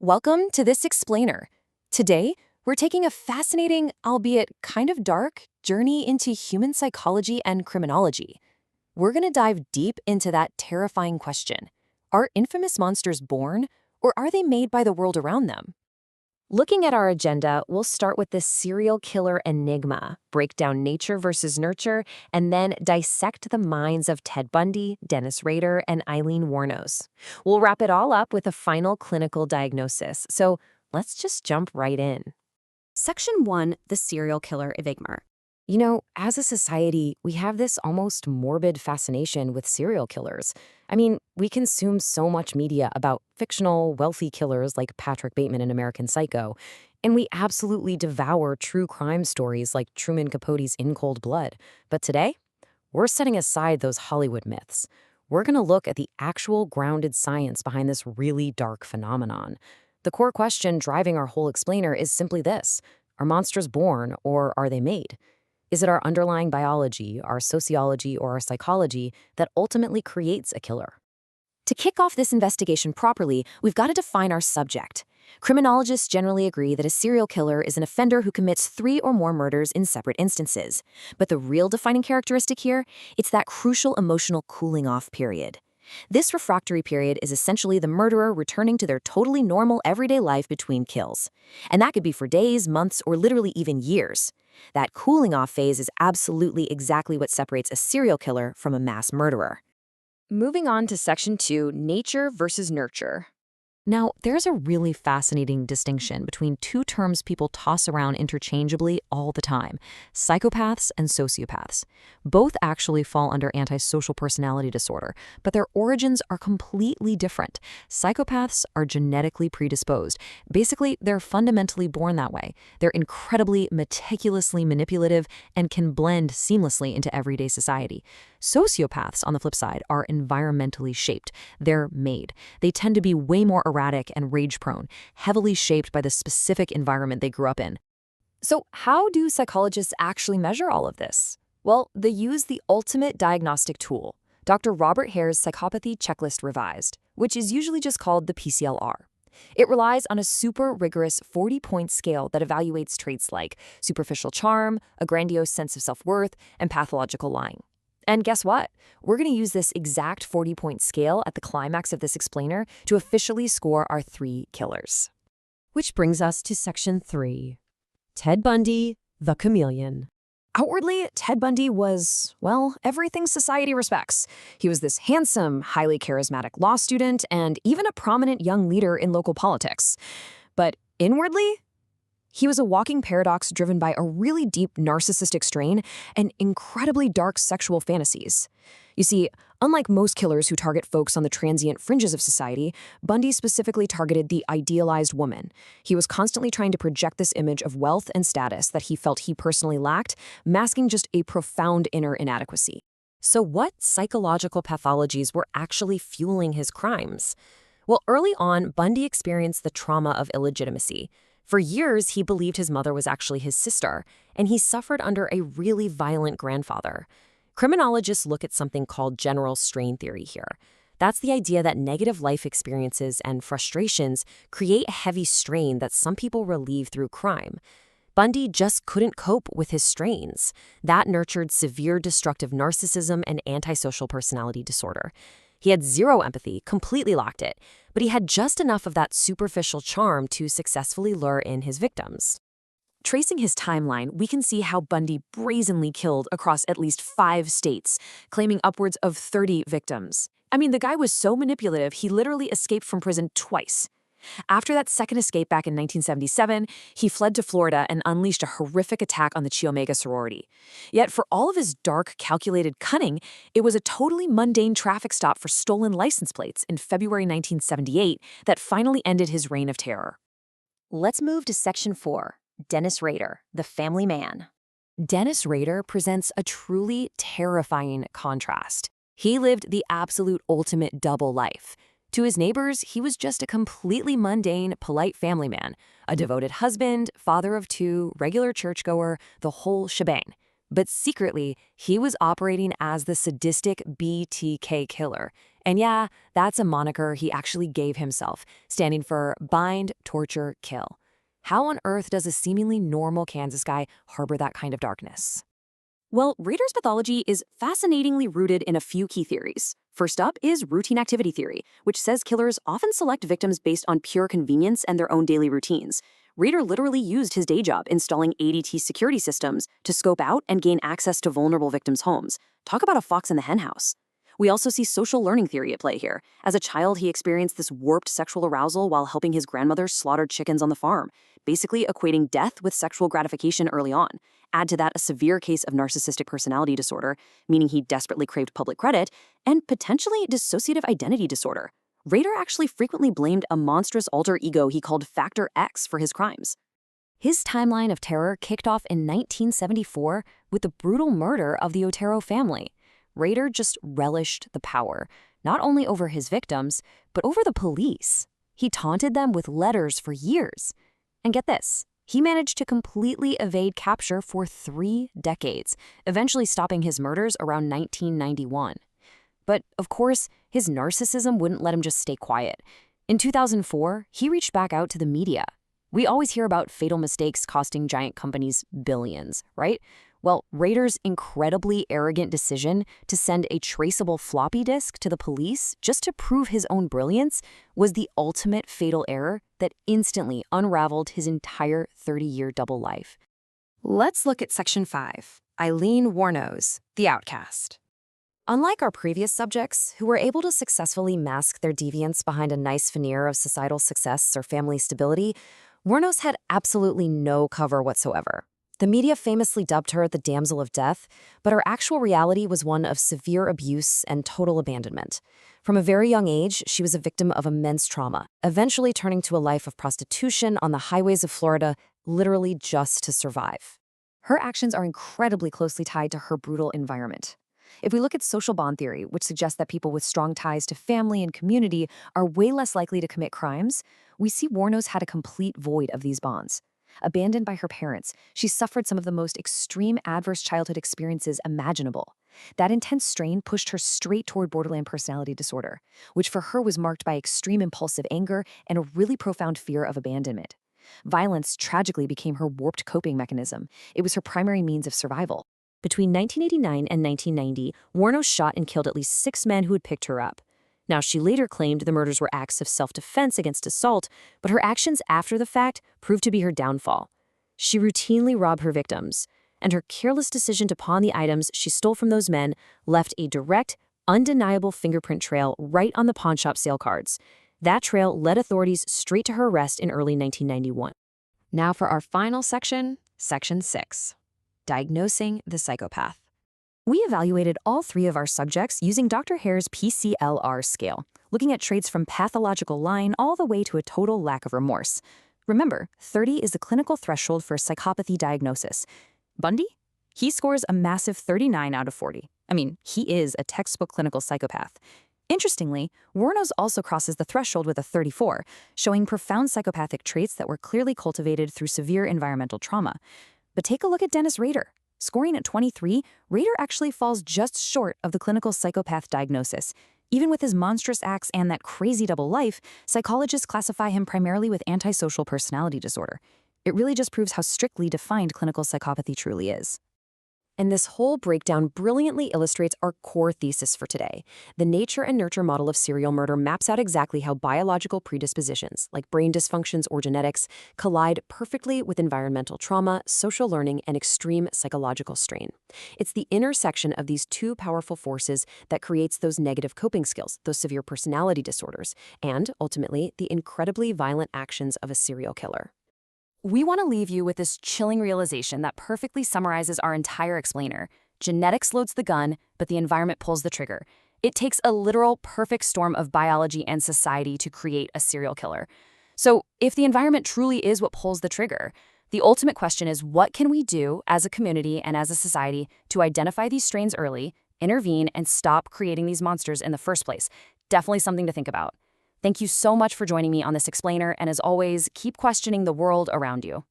Welcome to this explainer. Today, we're taking a fascinating, albeit kind of dark, journey into human psychology and criminology. We're going to dive deep into that terrifying question. Are infamous monsters born, or are they made by the world around them? Looking at our agenda, we'll start with the serial killer enigma, break down nature versus nurture, and then dissect the minds of Ted Bundy, Dennis Rader, and Eileen Wuornos. We'll wrap it all up with a final clinical diagnosis, so let's just jump right in. Section 1, the serial killer enigma. As a society, we have this almost morbid fascination with serial killers. We consume so much media about fictional, wealthy killers like Patrick Bateman in American Psycho, and we absolutely devour true crime stories like Truman Capote's In Cold Blood. But today, we're setting aside those Hollywood myths. We're going to look at the actual grounded science behind this really dark phenomenon. The core question driving our whole explainer is simply this: are monsters born, or are they made? Is it our underlying biology, our sociology, or our psychology that ultimately creates a killer? To kick off this investigation properly, we've got to define our subject. Criminologists generally agree that a serial killer is an offender who commits 3 or more murders in separate instances. But the real defining characteristic here, it's that crucial emotional cooling-off period. This refractory period is essentially the murderer returning to their totally normal everyday life between kills. And that could be for days, months, or literally even years. That cooling-off phase is absolutely exactly what separates a serial killer from a mass murderer. Moving on to Section 2, nature versus nurture. Now, there's a really fascinating distinction between two terms people toss around interchangeably all the time: psychopaths and sociopaths. Both actually fall under antisocial personality disorder, but their origins are completely different. Psychopaths are genetically predisposed. Basically, they're fundamentally born that way. They're incredibly meticulously manipulative and can blend seamlessly into everyday society. Sociopaths, on the flip side, are environmentally shaped. They're made. They tend to be way more erratic and rage-prone, heavily shaped by the specific environment they grew up in. So how do psychologists actually measure all of this? Well, they use the ultimate diagnostic tool, Dr. Robert Hare's Psychopathy Checklist Revised, which is usually just called the PCLR. It relies on a super rigorous 40-point scale that evaluates traits like superficial charm, a grandiose sense of self-worth, and pathological lying. And guess what? We're going to use this exact 40-point scale at the climax of this explainer to officially score our 3 killers. Which brings us to Section 3, Ted Bundy, the chameleon. Outwardly, Ted Bundy was, well, everything society respects. He was this handsome, highly charismatic law student and even a prominent young leader in local politics. But inwardly, he was a walking paradox driven by a really deep narcissistic strain and incredibly dark sexual fantasies. You see, unlike most killers who target folks on the transient fringes of society, Bundy specifically targeted the idealized woman. He was constantly trying to project this image of wealth and status that he felt he personally lacked, masking just a profound inner inadequacy. So what psychological pathologies were actually fueling his crimes? Well, early on, Bundy experienced the trauma of illegitimacy. For years, he believed his mother was actually his sister, and he suffered under a really violent grandfather. Criminologists look at something called general strain theory here. That's the idea that negative life experiences and frustrations create a heavy strain that some people relieve through crime. Bundy just couldn't cope with his strains. That nurtured severe destructive narcissism and antisocial personality disorder. He had zero empathy, completely lacked it, but he had just enough of that superficial charm to successfully lure in his victims. Tracing his timeline, we can see how Bundy brazenly killed across at least 5 states, claiming upwards of 30 victims. The guy was so manipulative, he literally escaped from prison twice. After that second escape back in 1977, he fled to Florida and unleashed a horrific attack on the Chi Omega sorority. Yet for all of his dark, calculated cunning, it was a totally mundane traffic stop for stolen license plates in February 1978 that finally ended his reign of terror. Let's move to Section 4, Dennis Rader, the family man. Dennis Rader presents a truly terrifying contrast. He lived the absolute ultimate double life. To his neighbors, he was just a completely mundane, polite family man, a devoted husband, father of 2, regular churchgoer, the whole shebang. But secretly, he was operating as the sadistic BTK killer, And yeah, that's a moniker he actually gave himself, standing for bind, torture, kill. How on earth does a seemingly normal Kansas guy harbor that kind of darkness? Well, Rader's pathology is fascinatingly rooted in a few key theories. First up is routine activity theory, which says killers often select victims based on pure convenience and their own daily routines. Rader literally used his day job installing ADT security systems to scope out and gain access to vulnerable victims' homes. Talk about a fox in the henhouse. We also see social learning theory at play here. As a child, he experienced this warped sexual arousal while helping his grandmother slaughter chickens on the farm, basically equating death with sexual gratification early on. Add to that a severe case of narcissistic personality disorder, meaning he desperately craved public credit, and potentially dissociative identity disorder. Rader actually frequently blamed a monstrous alter ego he called Factor X for his crimes. His timeline of terror kicked off in 1974 with the brutal murder of the Otero family. Rader just relished the power, not only over his victims, but over the police. He taunted them with letters for years. And get this, he managed to completely evade capture for 3 decades, eventually stopping his murders around 1991. But, of course, his narcissism wouldn't let him just stay quiet. In 2004, he reached back out to the media. We always hear about fatal mistakes costing giant companies billions, right? Well, Rader's incredibly arrogant decision to send a traceable floppy disk to the police just to prove his own brilliance was the ultimate fatal error that instantly unraveled his entire 30-year double life. Let's look at Section 5, Eileen Wuornos, the outcast. Unlike our previous subjects, who were able to successfully mask their deviance behind a nice veneer of societal success or family stability, Wuornos had absolutely no cover whatsoever. The media famously dubbed her the damsel of death, but her actual reality was one of severe abuse and total abandonment. From a very young age, she was a victim of immense trauma, eventually turning to a life of prostitution on the highways of Florida, literally just to survive. Her actions are incredibly closely tied to her brutal environment. If we look at social bond theory, which suggests that people with strong ties to family and community are way less likely to commit crimes, we see Wuornos had a complete void of these bonds. Abandoned by her parents, she suffered some of the most extreme adverse childhood experiences imaginable. That intense strain pushed her straight toward borderline personality disorder, which for her was marked by extreme impulsive anger and a really profound fear of abandonment. Violence tragically became her warped coping mechanism. It was her primary means of survival. Between 1989 and 1990, Wuornos shot and killed at least 6 men who had picked her up. Now, she later claimed the murders were acts of self-defense against assault, but her actions after the fact proved to be her downfall. She routinely robbed her victims, and her careless decision to pawn the items she stole from those men left a direct, undeniable fingerprint trail right on the pawnshop sale cards. That trail led authorities straight to her arrest in early 1991. Now for our final section, Section 6. Diagnosing the psychopath. We evaluated all 3 of our subjects using Dr. Hare's PCLR scale, looking at traits from pathological line all the way to a total lack of remorse. Remember, 30 is the clinical threshold for a psychopathy diagnosis. Bundy? He scores a massive 39 out of 40. I mean, he is a textbook clinical psychopath. Interestingly, Wuornos also crosses the threshold with a 34, showing profound psychopathic traits that were clearly cultivated through severe environmental trauma. But take a look at Dennis Rader. Scoring at 23, Rader actually falls just short of the clinical psychopath diagnosis. Even with his monstrous acts and that crazy double life, psychologists classify him primarily with antisocial personality disorder. It really just proves how strictly defined clinical psychopathy truly is. And this whole breakdown brilliantly illustrates our core thesis for today. The nature and nurture model of serial murder maps out exactly how biological predispositions, like brain dysfunctions or genetics, collide perfectly with environmental trauma, social learning, and extreme psychological strain. It's the intersection of these 2 powerful forces that creates those negative coping skills, those severe personality disorders, and, ultimately, the incredibly violent actions of a serial killer. We want to leave you with this chilling realization that perfectly summarizes our entire explainer. Genetics loads the gun, but the environment pulls the trigger. It takes a literal perfect storm of biology and society to create a serial killer. So, if the environment truly is what pulls the trigger, the ultimate question is, what can we do as a community and as a society to identify these strains early, intervene, and stop creating these monsters in the first place? Definitely something to think about. Thank you so much for joining me on this explainer, and as always, keep questioning the world around you.